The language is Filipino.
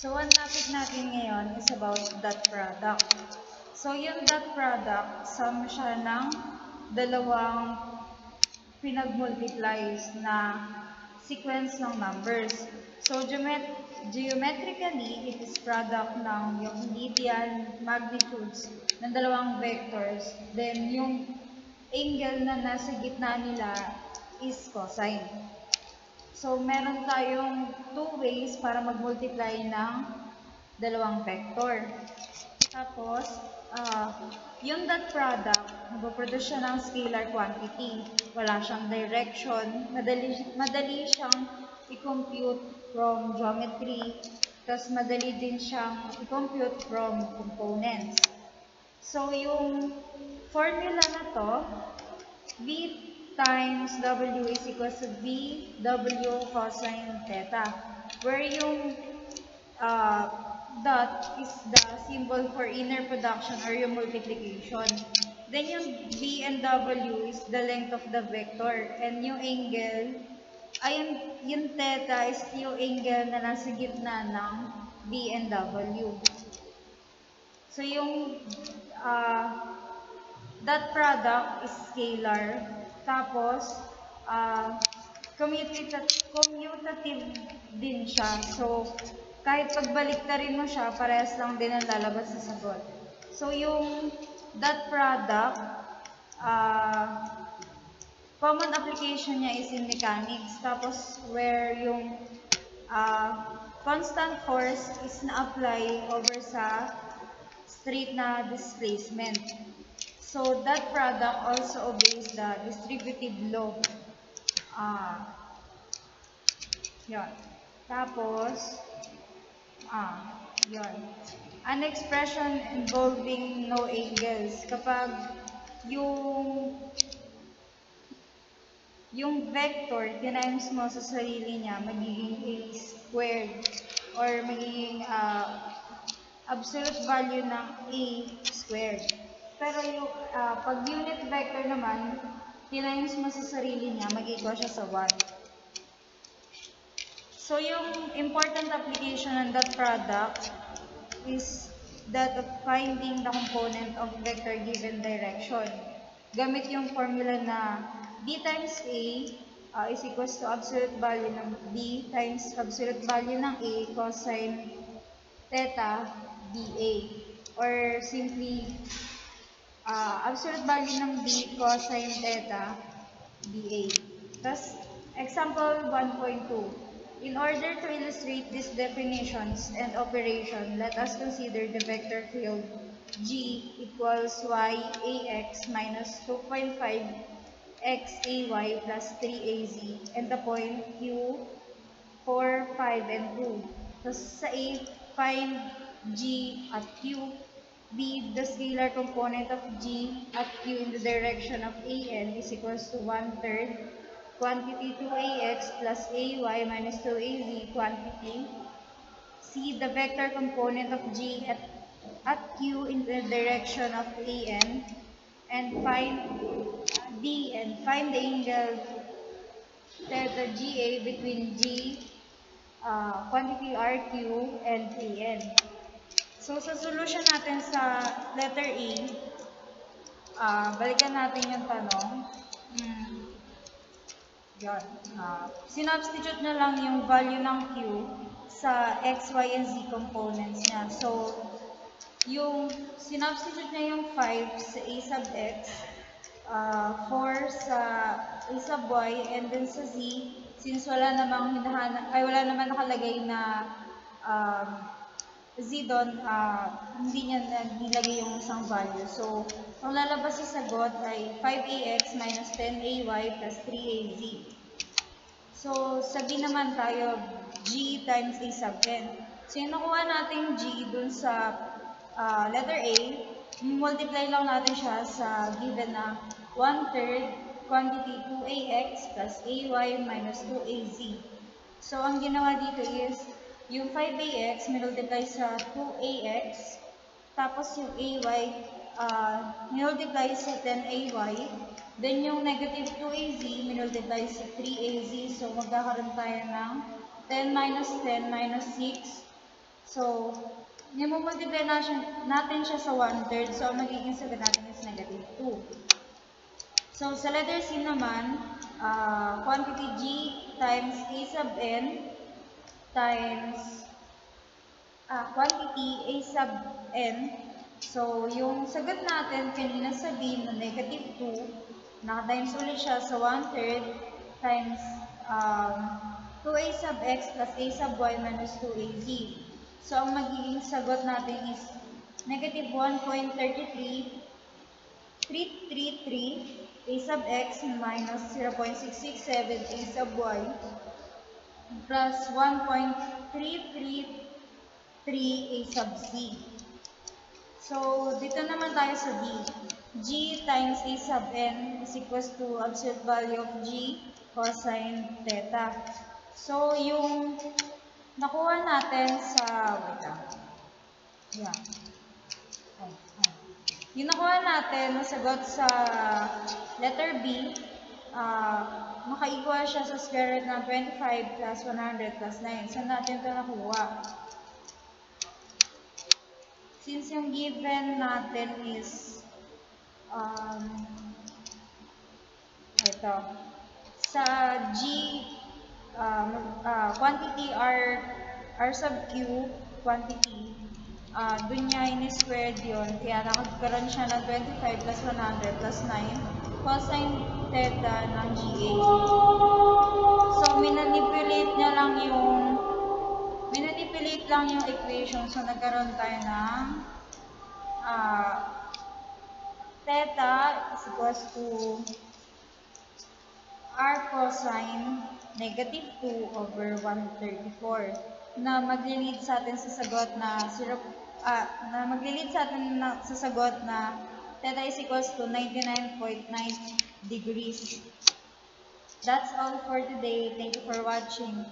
So, ang topic natin ngayon is about dot product. So, yung dot product, sum siya ng dalawang pinag-multiplies na sequence ng numbers. So, geometrically, it is product ng yung median magnitudes ng dalawang vectors. Then, yung angle na nasa gitna nila is cosine. So, meron tayong two ways para mag-multiply ng dalawang vector. Tapos, yung dot product, nagpo-produce siya ng scalar quantity. Wala siyang direction. Madali siyang i-compute from geometry. Tapos, madali din siyang i-compute from components. So, yung formula na to, V times W is equals to VW cosine theta, where yung dot is the symbol for inner production or yung multiplication. Then yung V and W is the length of the vector, and yung angle, ay yung theta is yung angle na nasa gitna ng V and W. So yung dot product is scalar. Tapos, commutative din siya. So, kahit pagbalik na rin mo siya, parehas lang din ang lalabas sa sagot. So, yung dot product, common application niya is in mechanics. Tapos, where yung constant force is na-apply over sa straight na displacement. So, that product also obeys the distributive law. Yun. Tapos, yun. An expression involving no angles. Kapag yung vector, tinimes mo sa sarili niya, magiging a squared or magiging absolute value ng a squared. Pero yung pag unit vector naman, tinimes mo sa sarili niya, mag-equal siya sa 1. So yung important application ng dot product is that of finding the component of vector given direction. Gamit yung formula na b times a is equals to absolute value ng b times absolute value ng a cosine theta dA. Or simply, absolute value ng b cosine theta dA. Thus, example 1.2. In order to illustrate these definitions and operation, let us consider the vector field G equals y ax minus 2.5 x ay plus 3az and the point Q 4, 5, and 2. Thus, sa A, find G at Q. B, the scalar component of G at Q in the direction of AN is equals to 1/3 quantity 2ax plus ay minus 2az quantity. C, the vector component of G at Q in the direction of AN. And find D, and find the angle theta GA between G, quantity RQ, and AN. So, sa solution natin sa letter A, balikan natin yung tanong. Yun. Sinubstitute na lang yung value ng Q sa X, Y, and Z components niya. So, yung sinubstitute niya yung 5 sa A sub X, 4 sa A sub Y, and then sa Z, since wala namang wala naman nakalagay na Z doon, hindi niya nilagay yung isang value. So, ang lalabas sa sagot ay 5ax minus 10ay plus 3az. So, sabi naman tayo, G times A sub n. So, yung nakuha natin G doon sa letter A, multiply lang natin siya sa given na 1/3 quantity 2ax plus ay minus 2az. So, ang ginawa dito is, yung 5ax minultiply sa 2ax, tapos yung ay minultiply sa 10ay, then yung negative 2az minultiply sa 3az, so magkakaroon tayo ng 10 minus 10 minus 6, So, multiply natin siya sa 1/3. So, ang magiging sagot natin is negative 2. So, sa letter C naman, quantity G times A sub n times quantity A sub n. So, yung sagot natin kanina sa B na negative 2, naka-times ulit siya sa 1/3 times 2A sub x plus A sub y minus 2AZ. So, ang magiging sagot natin is negative 1.33 A sub x minus 0.667 A sub y plus 1.333 A sub z. So, dito naman tayo sa D. G times A sub n is equals to absolute value of G cosine theta. So, yung nakuha natin sa, wait lang. Yeah. Yung nakuha natin na sagot sa letter B, maka-equal siya sa square root ng 25 plus 100 plus 9. Saan natin ito nakuha? Since yung given natin is ito, sa G, quantity R sub Q, quantity, dun niya in-squared yun, kaya nakagkaroon siya ng 25 plus 100 plus 9 cosine theta ng GA. So, minanipulate lang yung equation. So, nagkaroon tayo ng theta is equals to R cosine negative 2 over 134 na maglilid sa atin sa sagot na sa sagot na theta is equals to 99.9 degrees. That's all for today. Thank you for watching.